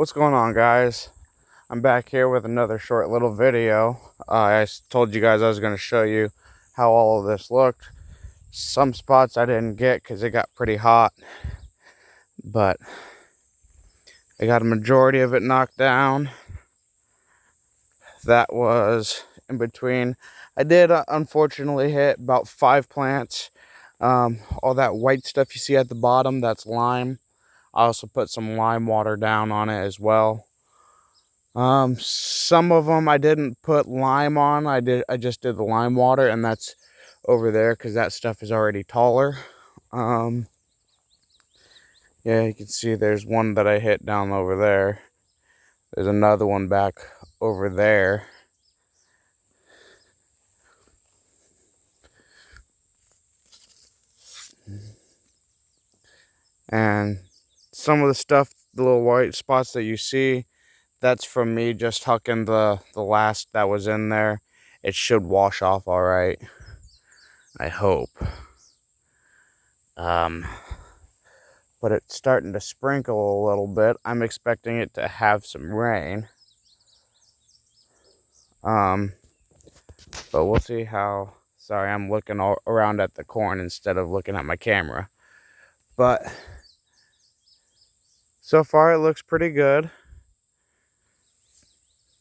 What's going on, guys? I'm back here with another short little video. Told you guys I was going to show you how all of this looked. Some spots I didn't get because it got pretty hot, but I got a majority of it knocked down. That was in between. I did unfortunately hit about 5 plants. All that white stuff you see at the bottom, that's lime. I also put some lime water down on it as well. Some of them I didn't put lime on. I just did the lime water, and that's over there because that stuff is already taller. Yeah, you can see there's one that I hit down over there. There's another one back over there. And some of the stuff, the little white spots that you see, that's from me just hucking the last that was in there. It should wash off all right, I hope. But it's starting to sprinkle a little bit. I'm expecting it to have some rain. But we'll see how. Sorry, I'm looking all around at the corn instead of looking at my camera. But so far it looks pretty good.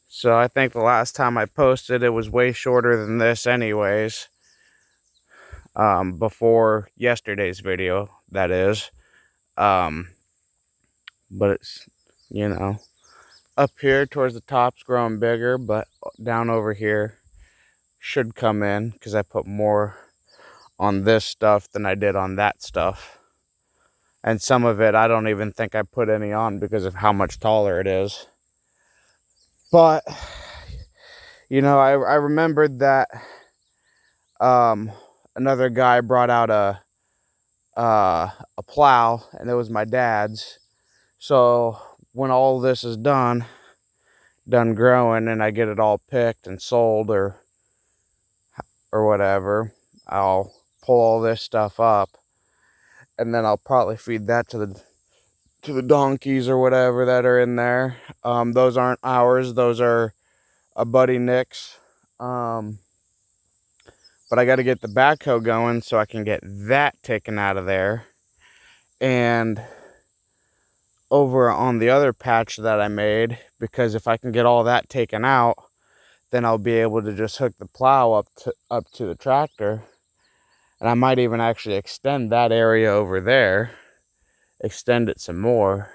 So I think the last time I posted it was way shorter than this anyways. Before yesterday's video, that is. But it's, up here towards the top's growing bigger, but down over here should come in because I put more on this stuff than I did on that stuff. And some of it I don't even think I put any on because of how much taller it is. But I remembered that another guy brought out a plow, and it was my dad's. So when all this is done growing, and I get it all picked and sold or whatever, I'll pull all this stuff up, and then I'll probably feed that to the donkeys or whatever that are in there. Those aren't ours, those are a buddy Nick's. But I got to get the backhoe going so I can get that taken out of there. And over on the other patch that I made, because if I can get all that taken out, then I'll be able to just hook the plow up to the tractor. And I might even actually extend that area over there, extend it some more.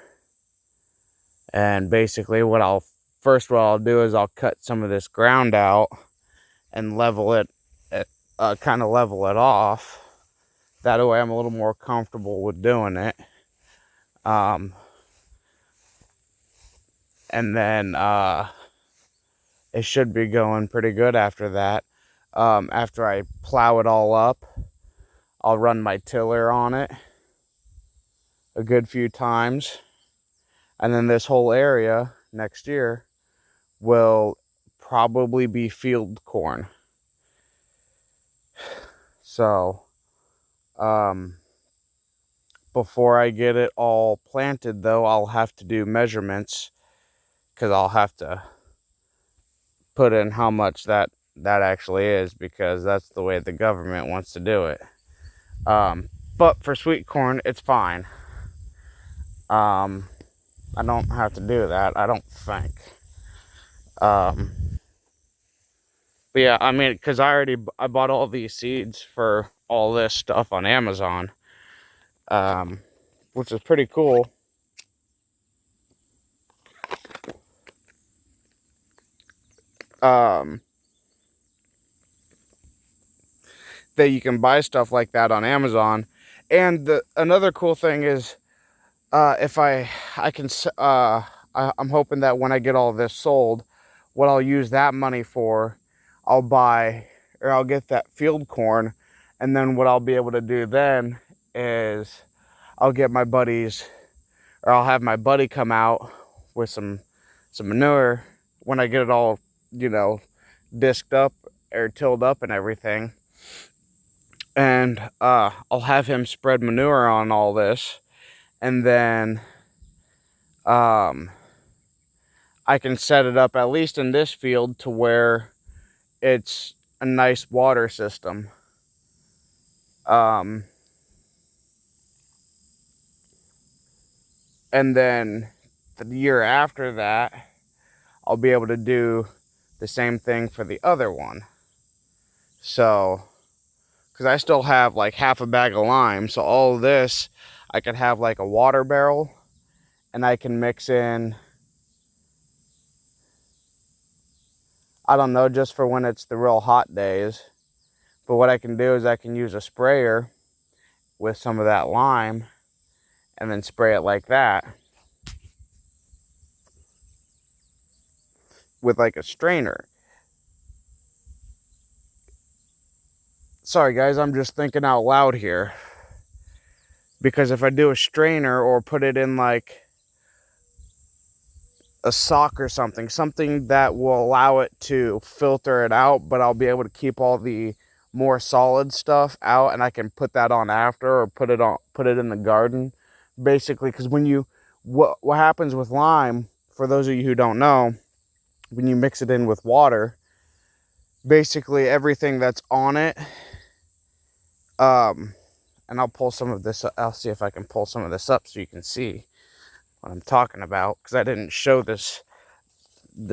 And basically what I'll do is I'll cut some of this ground out and level it, kind of level it off. That way I'm a little more comfortable with doing it. And then it should be going pretty good after that. After I plow it all up, I'll run my tiller on it a good few times. And then this whole area next year will probably be field corn. So, before I get it all planted, though, I'll have to do measurements, because I'll have to put in how much that actually is, because that's the way the government wants to do it. But for sweet corn, it's fine. I don't have to do that, I don't think. But yeah, I mean, because I bought all these seeds for all this stuff on Amazon, which is pretty cool. That you can buy stuff like that on Amazon. And another cool thing is, if I'm hoping that when I get all this sold, what I'll use that money for, I'll get that field corn, and then what I'll be able to do then is I'll have my buddy come out with some manure when I get it all, disked up or tilled up and everything. And I'll have him spread manure on all this, and then I can set it up, at least in this field, to where it's a nice water system. And then the year after that, I'll be able to do the same thing for the other one. So, because I still have like half a bag of lime, so all of this, I could have like a water barrel, and I can mix in, I don't know, just for when it's the real hot days. But what I can do is I can use a sprayer with some of that lime and then spray it like that with like a strainer. Sorry guys, I'm just thinking out loud here. Because if I do a strainer or put it in like a sock or something that will allow it to filter it out, but I'll be able to keep all the more solid stuff out, and I can put that on after, or put it in the garden, basically. Because when what happens with lime, for those of you who don't know, when you mix it in with water, basically everything that's on it, and I'll pull some of this, I'll see if I can pull some of this up so you can see what I'm talking about, because I didn't show this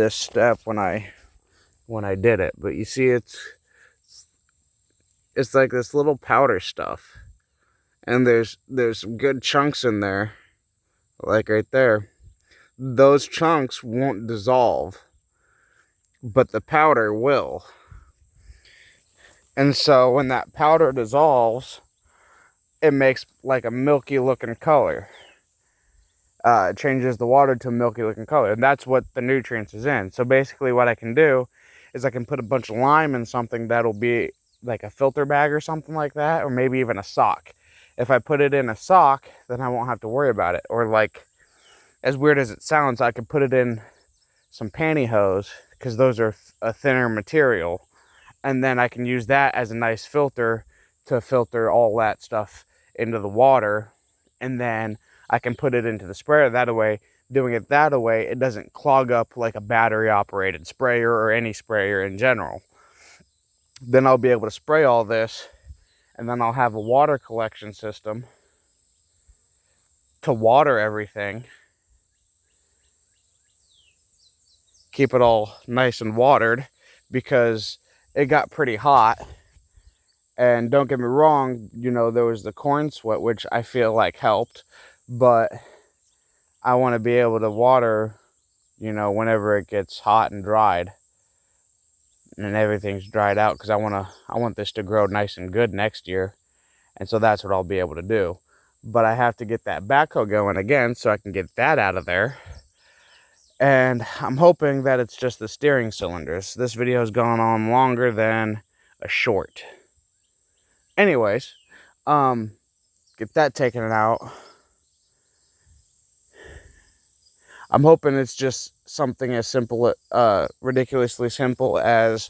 step when I did it. But you see, it's like this little powder stuff, and there's some good chunks in there, like right there. Those chunks won't dissolve, but the powder will. And so when that powder dissolves, it makes like a milky looking color. It changes the water to a milky looking color, and that's what the nutrients is in. So basically what I can do is I can put a bunch of lime in something that'll be like a filter bag or something like that, or maybe even a sock. If I put it in a sock, then I won't have to worry about it. Or, like, as weird as it sounds, I could put it in some pantyhose, because those are a thinner material, and then I can use that as a nice filter to filter all that stuff into the water, and then I can put it into the sprayer. That way, doing it that way, it doesn't clog up like a battery operated sprayer or any sprayer in general. Then I'll be able to spray all this, and then I'll have a water collection system to water everything, keep it all nice and watered, because it got pretty hot. And don't get me wrong, there was the corn sweat, which I feel like helped, but I want to be able to water, whenever it gets hot and dried and everything's dried out, because I want this to grow nice and good next year. And so that's what I'll be able to do. But I have to get that backhoe going again so I can get that out of there. And I'm hoping that it's just the steering cylinders. This video has gone on longer than a short. Anyways, get that taken out. I'm hoping it's just something as simple, ridiculously simple as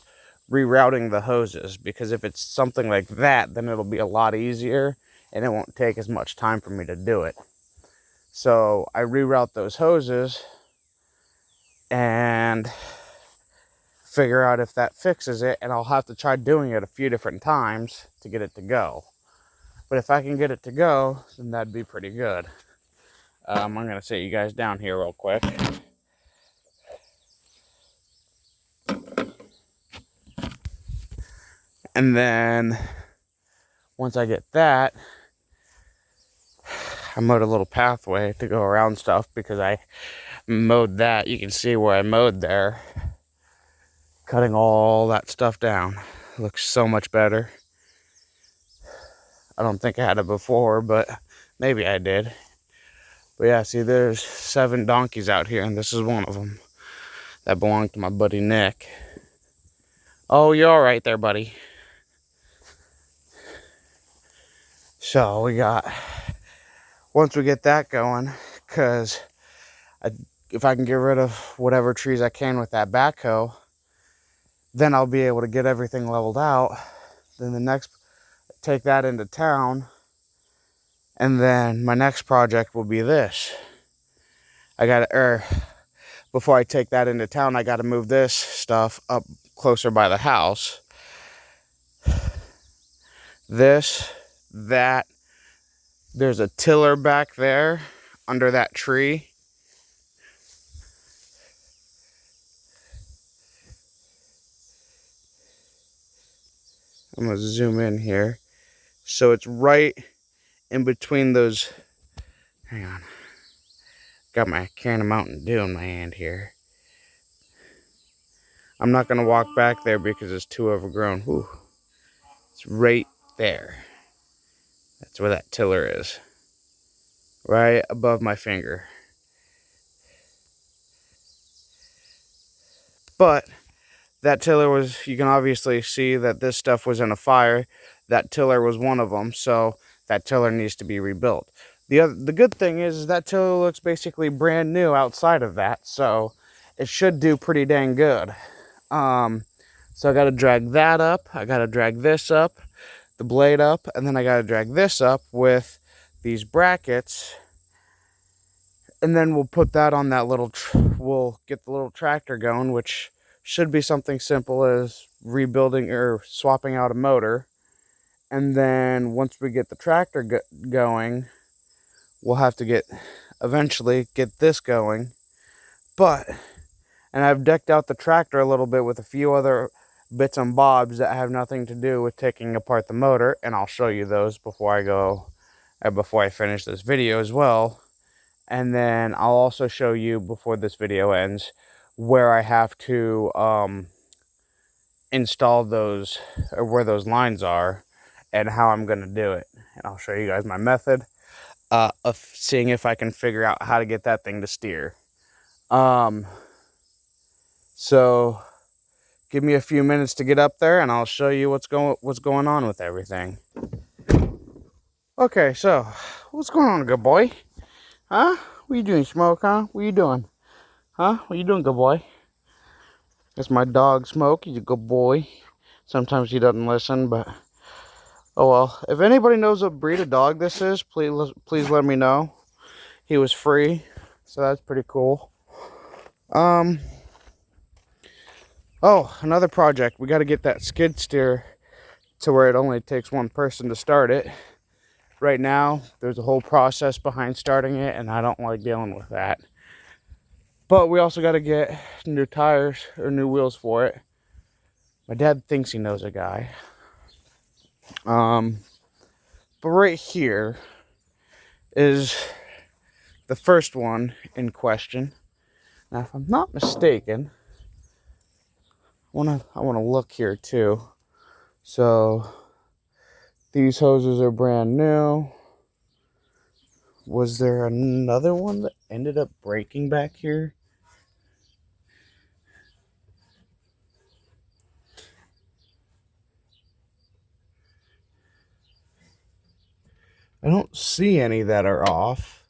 rerouting the hoses, because if it's something like that, then it'll be a lot easier and it won't take as much time for me to do it. So I reroute those hoses and figure out if that fixes it, and I'll have to try doing it a few different times to get it to go. But if I can get it to go, then that'd be pretty good. I'm going to sit you guys down here real quick. And then once I get that, I mowed a little pathway to go around stuff, because I mowed that. You can see where I mowed there, cutting all that stuff down. It looks so much better. I don't think I had it before, but maybe I did. But yeah, see, there's 7 donkeys out here, and this is one of them that belonged to my buddy Nick. Oh, you're all right there, buddy. So once we get that going, because if I can get rid of whatever trees I can with that backhoe, then I'll be able to get everything leveled out. Then take that into town, and then my next project will be this. before I take that into town, I got to move this stuff up closer by the house. That, there's a tiller back there under that tree. I'm going to zoom in here. So it's right in between those. Hang on. Got my can of Mountain Dew in my hand here. I'm not going to walk back there because it's too overgrown. Whew. It's right there. That's where that tiller is. Right above my finger. But that tiller was, you can obviously see that this stuff was in a fire. That tiller was one of them, so that tiller needs to be rebuilt. The good thing is that tiller looks basically brand new outside of that, so it should do pretty dang good. So I got to drag that up. I got to drag this up, the blade up, and then I got to drag this up with these brackets. And then we'll put that on that little, we'll get the little tractor going, which should be something simple as rebuilding or swapping out a motor. And then once we get the tractor going, we'll have to eventually get this going. And I've decked out the tractor a little bit with a few other bits and bobs that have nothing to do with taking apart the motor, and I'll show you those before I finish this video as well. And then I'll also show you before this video ends where I have to install those, or where those lines are, and how I'm going to do it. And I'll show you guys my method of seeing if I can figure out how to get that thing to steer. So give me a few minutes to get up there, and I'll show you what's going on with everything. Okay, so what's going on, good boy? Huh? What you doing, Smoke, huh? What you doing? Huh? What you doing, good boy? That's my dog, Smoke. He's a good boy. Sometimes he doesn't listen, but oh well. If anybody knows what breed of dog this is, please let me know. He was free, so that's pretty cool. Oh, another project. We got to get that skid steer to where it only takes one person to start it. Right now, there's a whole process behind starting it, and I don't like dealing with that. But we also got to get new tires or new wheels for it. My dad thinks he knows a guy. But right here is the first one in question. Now, if I'm not mistaken, I want to look here too. So these hoses are brand new. Was there another one that ended up breaking back here? I don't see any that are off.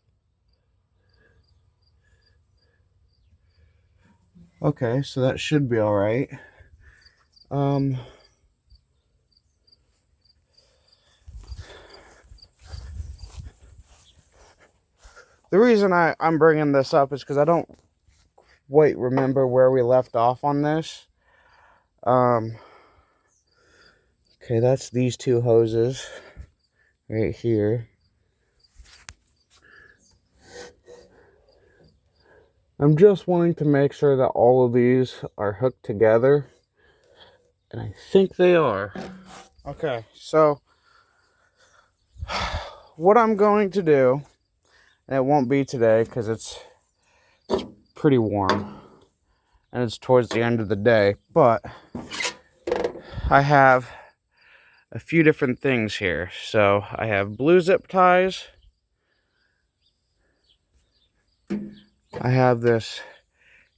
Okay, so that should be all right. The reason I'm bringing this up is because I don't quite remember where we left off on this. Okay, that's these two hoses right here. I'm just wanting to make sure that all of these are hooked together, and I think they are. Okay, so what I'm going to do, and it won't be today because it's pretty warm and it's towards the end of the day, but I have a few different things here. So I have blue zip ties. I have this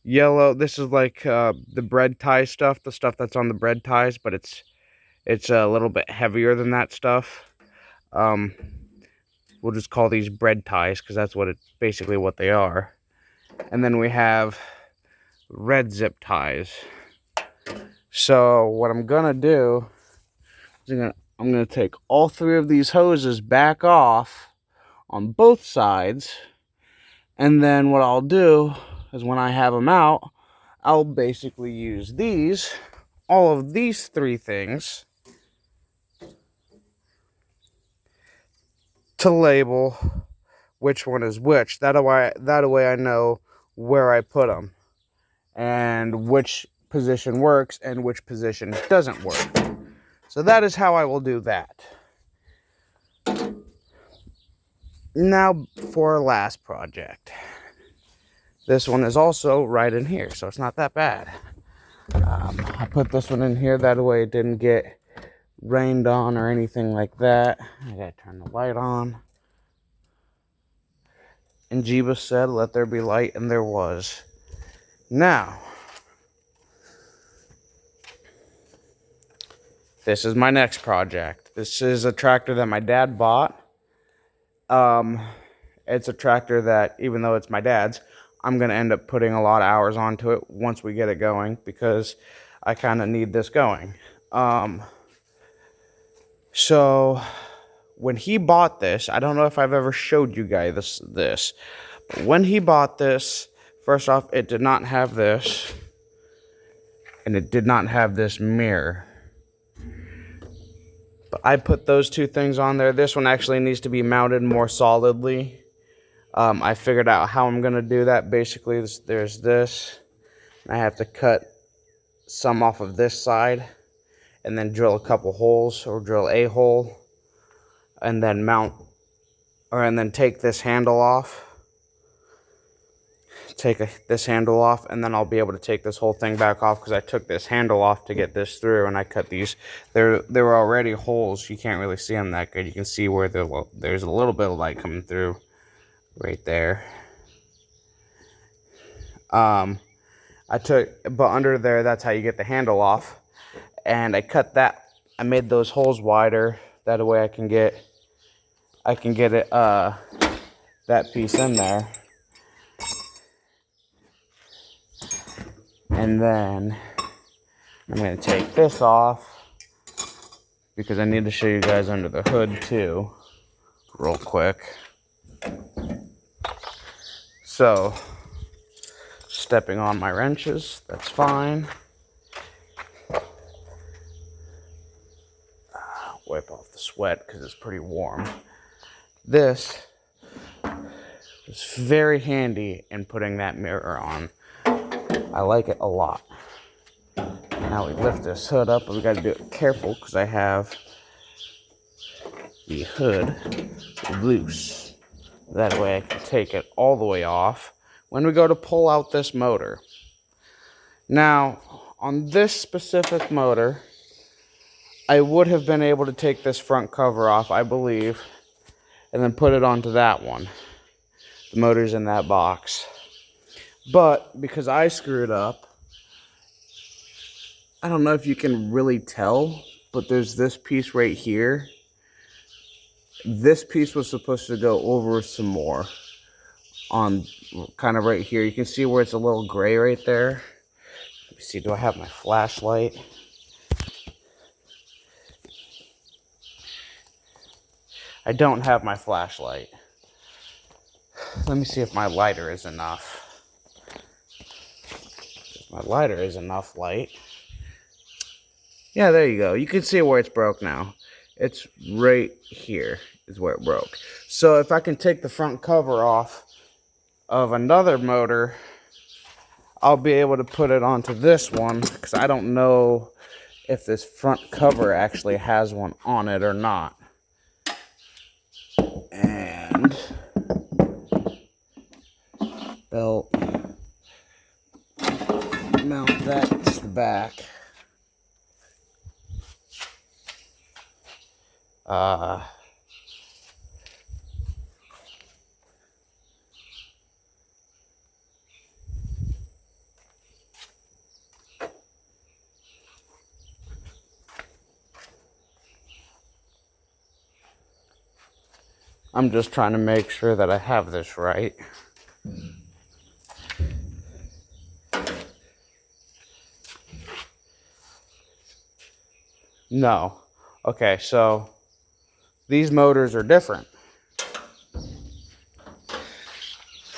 yellow. This is like the bread tie stuff, the stuff that's on the bread ties, but it's a little bit heavier than that stuff. We'll just call these bread ties because that's basically what they are. And then we have red zip ties. So what I'm gonna do is I'm gonna take all three of these hoses back off on both sides, and then what I'll do is when I have them out, I'll basically use all of these three things to label which one is which. That way I know where I put them and which position works and which position doesn't work. So that is how I will do that. Now for our last project. This one is also right in here, so it's not that bad. I put this one in here, that way it didn't get rained on or anything like that. I gotta turn the light on. And Jeebus said, let there be light, and there was. Now, this is my next project. This is a tractor that my dad bought. It's a tractor that, even though it's my dad's, I'm going to end up putting a lot of hours onto it once we get it going, because I kind of need this going. So when he bought this, I don't know if I've ever showed you guys this, but when he bought this, first off, it did not have this, and it did not have this mirror. But I put those two things on there. This one actually needs to be mounted more solidly. I figured out how I'm going to do that. Basically, there's this. I have to cut some off of this side and then drill a couple holes, or drill a hole, and then and then take this handle off. This handle off, and then I'll be able to take this whole thing back off, because I took this handle off to get this through, and I cut these. There were already holes. You can't really see them that good. You can see where there's a little bit of light coming through right there. But under there, that's how you get the handle off. And I cut that. I made those holes wider. That way I can get it that piece in there. And then I'm going to take this off, because I need to show you guys under the hood too, real quick. So, stepping on my wrenches, that's fine. Wipe off the sweat because it's pretty warm. This is very handy in putting that mirror on. I like it a lot. Now we lift this hood up, but we got to do it careful, because I have the hood loose. That way I can take it all the way off when we go to pull out this motor. Now, on this specific motor, I would have been able to take this front cover off, I believe, and then put it onto that one. The motor's in that box. But because I screwed up, I don't know if you can really tell, but there's this piece right here. This piece was supposed to go over some more on kind of right here. You can see where it's a little gray right there. Let me see, do I have my flashlight? I don't have my flashlight. Let me see if my lighter is enough. If my lighter is enough light. Yeah, there you go. You can see where it's broke now. It's right here is where it broke. So if I can take the front cover off of another motor, I'll be able to put it onto this one, because I don't know if this front cover actually has one on it or not. And belt, mount that to the back. I'm just trying to make sure that I have this right. No. Okay, so these motors are different.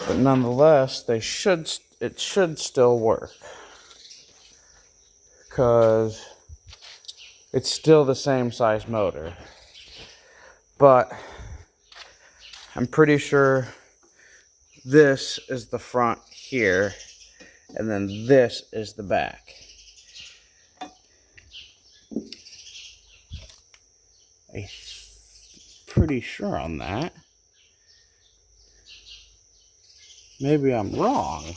The But nonetheless, it should still work. Because it's still the same size motor. But I'm pretty sure this is the front here, and then this is the back. I'm pretty sure on that. Maybe I'm wrong.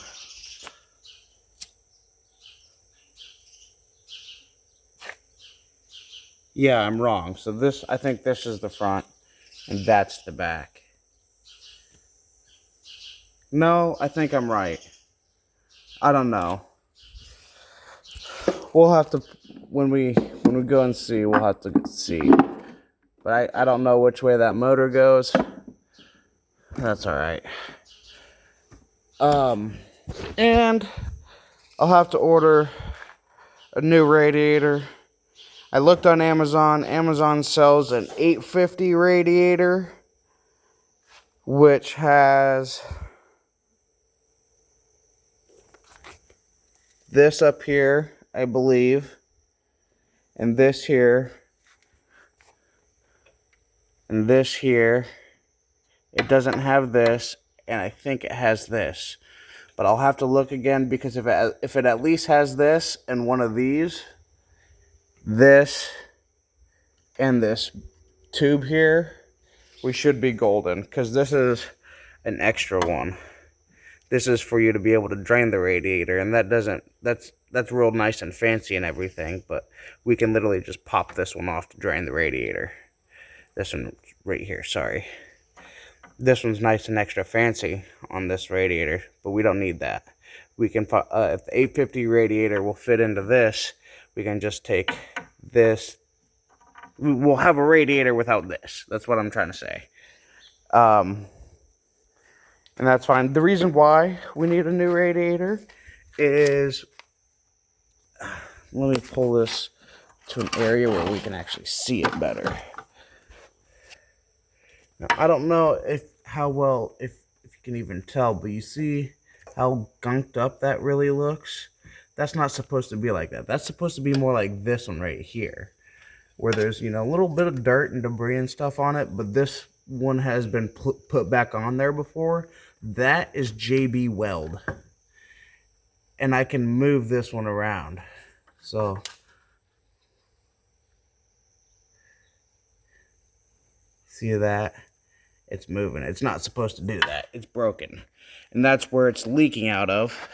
Yeah, I'm wrong. So this, I think this is the front, and that's the back. No, I think I'm right. I don't know. We'll have to, when we go and see, we'll have to see. But I don't know which way that motor goes. That's all right. And I'll have to order a new radiator. I looked on Amazon. Amazon sells an 850 radiator, which has this up here, I believe, and this here, and this here. It doesn't have this, and I think it has this. But I'll have to look again, because if it at least has this and one of these, this, and this tube here, we should be golden, because this is an extra one. This is for you to be able to drain the radiator, and that's real nice and fancy and everything, but we can literally just pop this one off to drain the radiator. This one right here, sorry. This one's nice and extra fancy on this radiator, but we don't need that. We can, if the 850 radiator will fit into this, we can just take this. We'll have a radiator without this. That's what I'm trying to say. And that's fine. The reason why we need a new radiator is, let me pull this to an area where we can actually see it better. Now, I don't know if you can even tell, but you see how gunked up that really looks? That's not supposed to be like that. That's supposed to be more like this one right here, where there's, a little bit of dirt and debris and stuff on it, but this one has been put back on there before. That is JB Weld. And I can move this one around. So see that? It's moving. It's not supposed to do that. It's broken. And that's where it's leaking out of.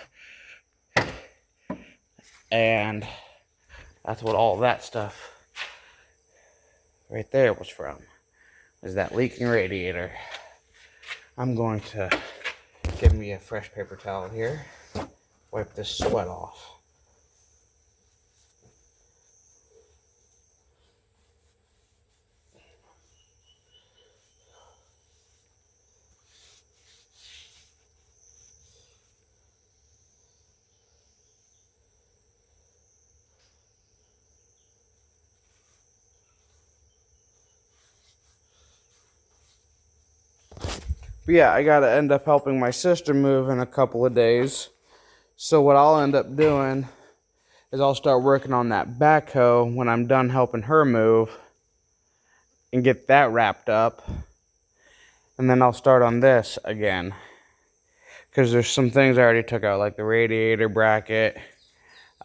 And that's what all that stuff right there was from. Is that leaking radiator. I'm going to give me a fresh paper towel here. Wipe this sweat off. But yeah, I gotta end up helping my sister move in a couple of days. So what I'll end up doing is I'll start working on that backhoe when I'm done helping her move and get that wrapped up. And then I'll start on this again, because there's some things I already took out, like the radiator bracket.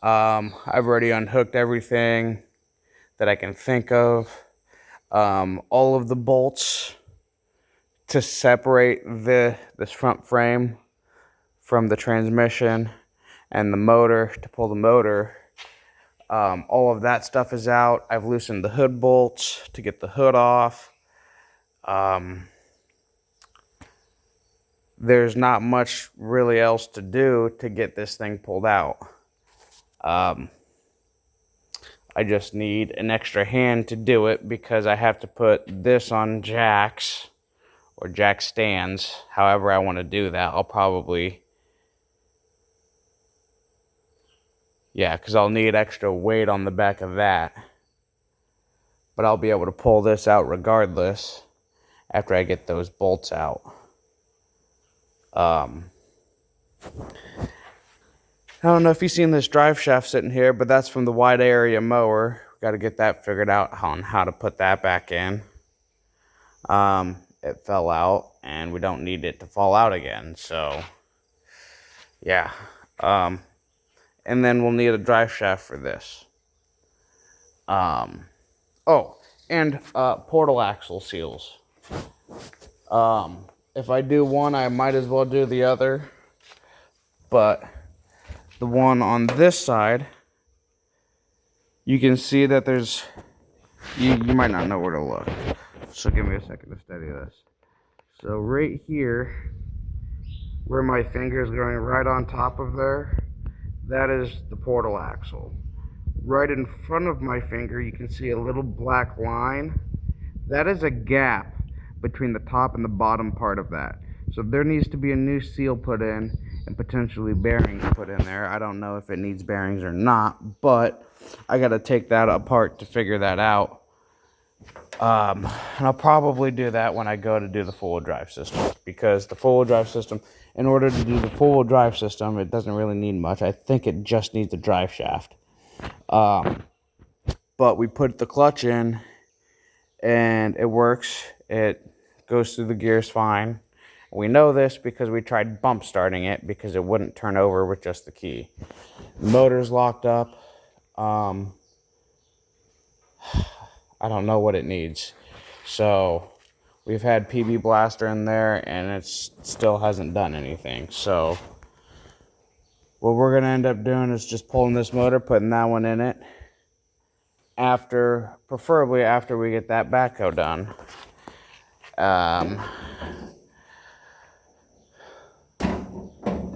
I've already unhooked everything that I can think of. All of the bolts to separate this front frame from the transmission and the motor, to pull the motor. All of that stuff is out. I've loosened the hood bolts to get the hood off. There's not much really else to do to get this thing pulled out. I just need an extra hand to do it, because I have to put this on jacks or jack stands. However I want to do that, I'll probably, because I'll need extra weight on the back of that. But I'll be able to pull this out regardless after I get those bolts out. I don't know if you've seen this drive shaft sitting here, but that's from the wide area mower. Got to get that figured out on how to put that back in. It fell out, and we don't need it to fall out again, so yeah. And then we'll need a drive shaft for this. Oh, and portal axle seals. If I do one, I might as well do the other, but the one on this side, you can see that there's, you might not know where to look, so give me a second to study this. So right here, where my finger is going right on top of there, that is the portal axle. Right in front of my finger, you can see a little black line. That is a gap between the top and the bottom part of that. So there needs to be a new seal put in and potentially bearings put in there. I don't know if it needs bearings or not, but I got to take that apart to figure that out. And I'll probably do that when I go to do the four-wheel drive system, because the four-wheel drive system, in order to do the four-wheel drive system, it doesn't really need much. I think it just needs a drive shaft. But we put the clutch in and it works. It goes through the gears fine. We know this because we tried bump starting it because it wouldn't turn over with just the key. The motor's locked up. I don't know what it needs. So we've had PB Blaster in there and it still hasn't done anything. So what we're going to end up doing is just pulling this motor, putting that one in it. Preferably after we get that backhoe done.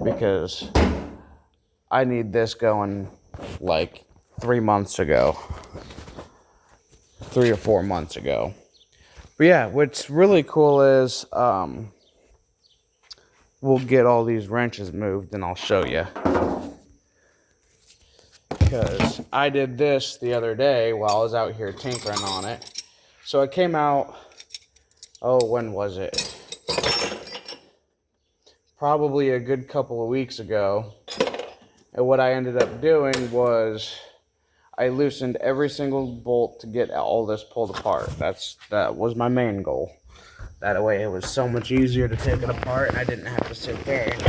Because I need this going like 3 months ago. 3 or 4 months ago. But yeah, what's really cool is we'll get all these wrenches moved and I'll show you. Because I did this the other day while I was out here tinkering on it. So it came out, when was it? Probably a good couple of weeks ago. And what I ended up doing was I loosened every single bolt to get all this pulled apart. That was my main goal. That way it was so much easier to take it apart and I didn't have to sit there and